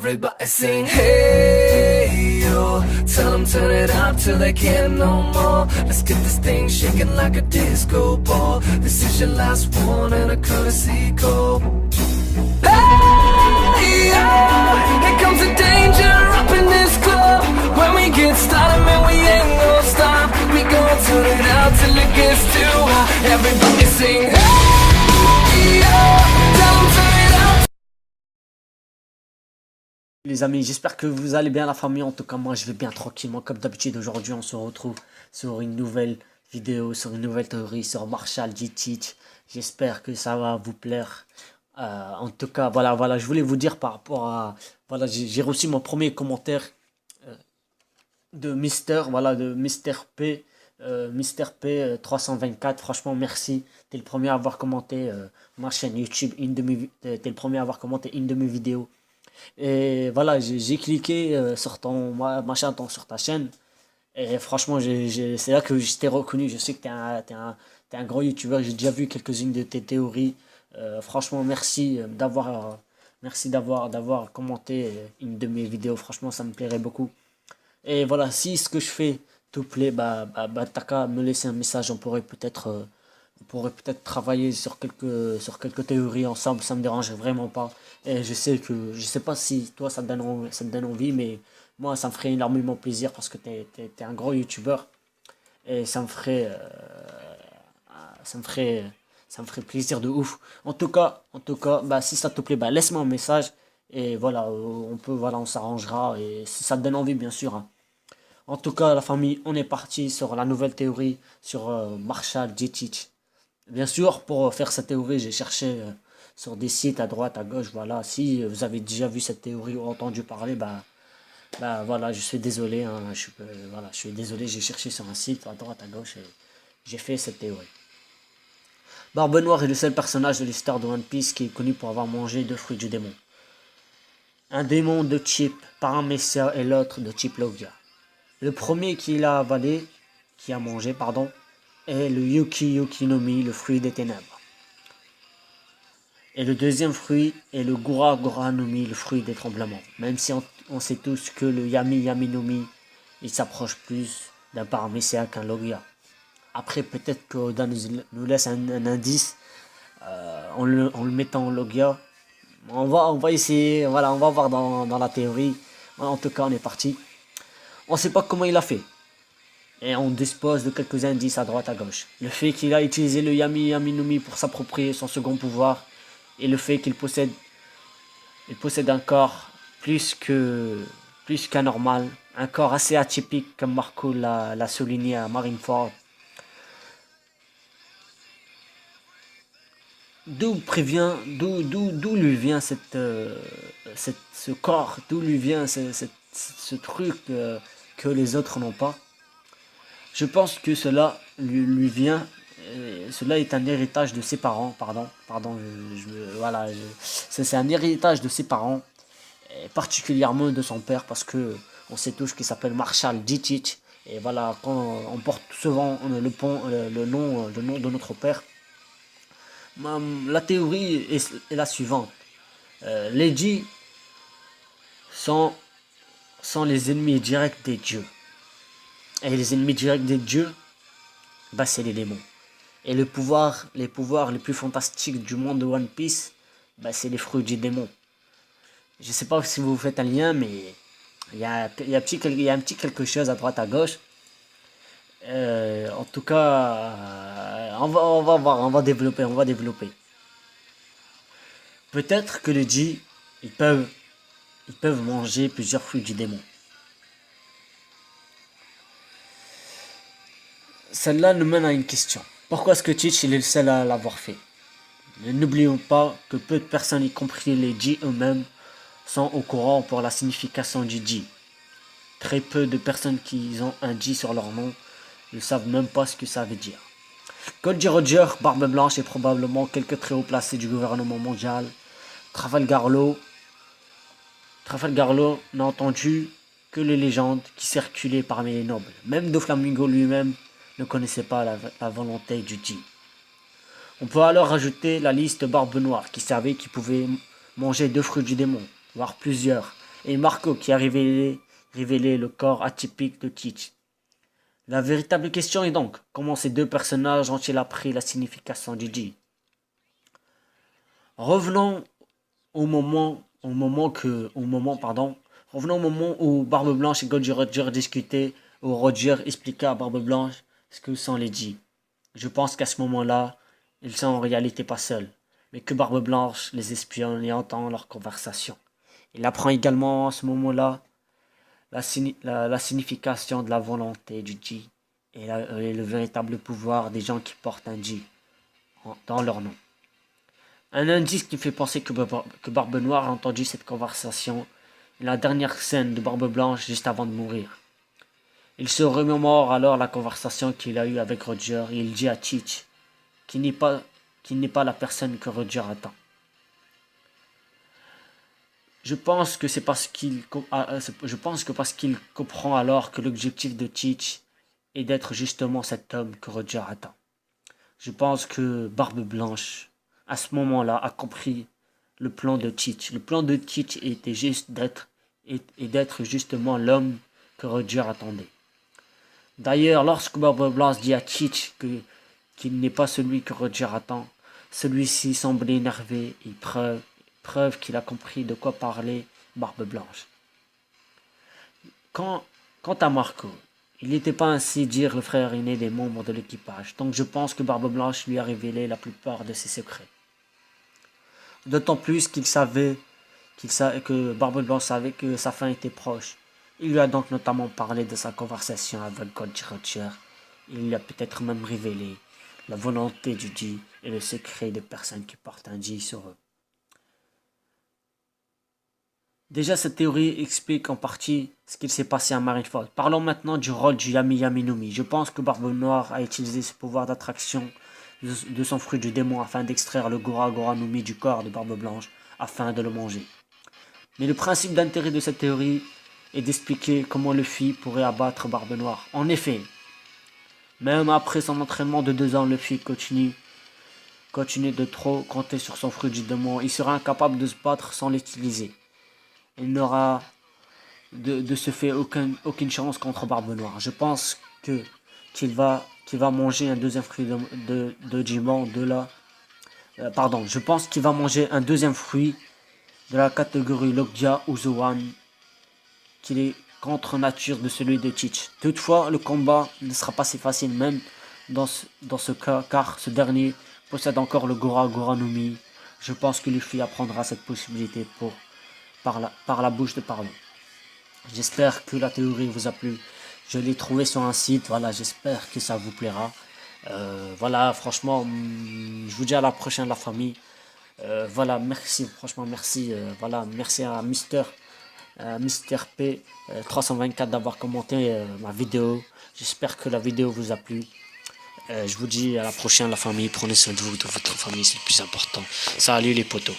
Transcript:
Everybody sing hey yo, tell them turn it up till they can't no more. Let's get this thing shaking like a disco ball. This is your last one and a courtesy call. Hey yo, here comes the danger up in this club. When we get started, man, we ain't gonna stop. We gon' turn it out till it gets too hot. Everybody sing hey yo, tell them turn it up. Les amis, j'espère que vous allez bien la famille. En tout cas, moi je vais bien tranquillement comme d'habitude. Aujourd'hui, on se retrouve sur une nouvelle vidéo, sur une nouvelle théorie sur Marshall G-Teach. J'espère que ça va vous plaire. En tout cas, voilà, je voulais vous dire par rapport à... Voilà, j'ai reçu mon premier commentaire de Mister P. Mister P 324. Franchement, merci. T'es le premier à avoir commenté ma chaîne YouTube. T'es le premier à avoir commenté une de mes vidéos. Et voilà, j'ai cliqué sur sur ta chaîne. Et franchement, c'est là que je t'ai reconnu. Je sais que t'es un gros youtubeur. J'ai déjà vu quelques-unes de tes théories. Franchement, merci d'avoir commenté une de mes vidéos. Franchement, ça me plairait beaucoup. Et voilà, si ce que je fais te plaît, t'as qu'à me laisser un message. On pourrait peut-être travailler sur quelques théories ensemble. Ça me dérange vraiment pas. Et je sais pas si toi ça te donne envie, mais moi ça me ferait énormément plaisir parce que t'es un gros youtubeur. Et ça me ferait plaisir de ouf. En tout cas, si ça te plaît, laisse-moi un message. Et voilà, on s'arrangera. Et si ça te donne envie, bien sûr, hein. En tout cas, la famille, on est parti sur la nouvelle théorie sur Marshall G-Teach. Bien sûr, pour faire cette théorie, j'ai cherché sur des sites à droite, à gauche. Voilà, si vous avez déjà vu cette théorie ou entendu parler, voilà, je suis désolé, hein, je suis désolé, j'ai cherché sur un site à droite, à gauche et j'ai fait cette théorie. Barbe Noire est le seul personnage de l'histoire de One Piece qui est connu pour avoir mangé 2 fruits du démon. Un démon de type Paramecia et l'autre de type Logia. Le premier qui a mangé, est le Yuki no Mi, le fruit des ténèbres. Et le deuxième fruit est le Gura no Mi, le fruit des tremblements. Même si on sait tous que le Yami no Mi, il s'approche plus d'un Paramecia qu'un Logia. Après, peut-être qu'Oda nous laisse un indice en le mettant en Logia. On va essayer, voilà, on va voir dans la théorie. En tout cas, on est parti. On ne sait pas comment il a fait. Et on dispose de quelques indices à droite à gauche. Le fait qu'il a utilisé le Yami no Mi pour s'approprier son second pouvoir. Et le fait qu'il possède un corps plus qu'anormal. Un corps assez atypique comme Marco l'a souligné à Marineford. D'où lui vient ce corps, d'où lui vient ce truc que les autres n'ont pas. Je pense que cela lui vient, cela est un héritage de ses parents, c'est un héritage de ses parents, et particulièrement de son père, parce que on sait tous qu'il s'appelle Marshall G-Teach, et voilà, quand on porte souvent le nom de notre père. La théorie est la suivante. Les G sont les ennemis directs des dieux. Et les ennemis directs des dieux, c'est les démons. Et les pouvoirs les plus fantastiques du monde de One Piece, c'est les fruits du démon. Je sais pas si vous faites un lien, mais il y a un petit quelque chose à droite à gauche. En tout cas, on va voir, on va développer. Peut-être que les G, ils peuvent manger plusieurs fruits du démon. Celle-là nous mène à une question. Pourquoi est-ce que Teach est le seul à l'avoir fait? N'oublions pas que peu de personnes, y compris les G eux-mêmes, sont au courant pour la signification du G. Très peu de personnes qui ont un G sur leur nom ne savent même pas ce que ça veut dire. Goldie Roger, Barbe Blanche et probablement quelques très hauts placés du gouvernement mondial. Trafalgar Law n'a entendu que les légendes qui circulaient parmi les nobles. Même Doflamingo lui-même ne connaissait pas la volonté du G. On peut alors rajouter la liste Barbe Noire qui savait qu'il pouvait manger 2 fruits du démon, voire plusieurs. et Marco qui a révélé le corps atypique de Teach. La véritable question est donc, comment ces deux personnages ont-ils appris la signification du G? Revenons revenons au moment où Barbe Blanche et Goldie Roger discutaient, où Roger expliqua à Barbe Blanche ce que sont les G. Je pense qu'à ce moment-là, ils sont en réalité pas seuls, mais que Barbe Blanche les espionne et entend leur conversation. Il apprend également à ce moment-là la signification de la volonté du G et le véritable pouvoir des gens qui portent un G dans leur nom. Un indice qui fait penser que Barbe Noire a entendu cette conversation est la dernière scène de Barbe Blanche juste avant de mourir. Il se remémore alors la conversation qu'il a eue avec Roger et il dit à Teach qu'il n'est pas la personne que Roger attend. Je pense que parce qu'il comprend alors que l'objectif de Teach est d'être justement cet homme que Roger attend. Je pense que Barbe Blanche, à ce moment-là, a compris le plan de Teach. Le plan de Teach était juste d'être justement l'homme que Roger attendait. D'ailleurs, lorsque Barbe Blanche dit à Teach qu'il n'est pas celui que Roger attend, celui-ci semble énervé et preuve qu'il a compris de quoi parlait Barbe Blanche. Quant à Marco, il n'était pas ainsi dire le frère aîné des membres de l'équipage, donc je pense que Barbe Blanche lui a révélé la plupart de ses secrets. D'autant plus que Barbe Blanche savait que sa fin était proche. Il lui a donc notamment parlé de sa conversation avec Goldie Roger. Il lui a peut-être même révélé la volonté du G et le secret des personnes qui portent un G sur eux. Déjà, cette théorie explique en partie ce qu'il s'est passé à Marineford. Parlons maintenant du rôle du Yami Yami no Mi. Je pense que Barbe Noire a utilisé ce pouvoir d'attraction de son fruit du démon afin d'extraire le Gora Gora no Mi du corps de Barbe Blanche afin de le manger. Mais le principe d'intérêt de cette théorie est d'expliquer comment Luffy pourrait abattre Barbe Noire. En effet, même après son entraînement de 2 ans, Luffy continue de trop compter sur son fruit du démon. Il sera incapable de se battre sans l'utiliser. Il n'aura de ce fait aucune chance contre Barbe Noire. Je pense qu'il va manger un deuxième fruit de Digimon je pense qu'il va manger un deuxième fruit de la catégorie Logia ou Zoan, qui est contre nature de celui de Teach. Toutefois, le combat ne sera pas si facile même dans ce cas, car ce dernier possède encore le Gora Gora no Mi. Je pense que Luffy apprendra cette possibilité par la bouche de Parlon. J'espère que la théorie vous a plu. Je l'ai trouvé sur un site, voilà, j'espère que ça vous plaira. Voilà, franchement, je vous dis à la prochaine la famille. Voilà, merci, franchement merci. Voilà, merci à Mister P 324 d'avoir commenté ma vidéo. J'espère que la vidéo vous a plu. Je vous dis à la prochaine la famille. Prenez soin de vous, de votre famille, c'est le plus important. Salut les potos.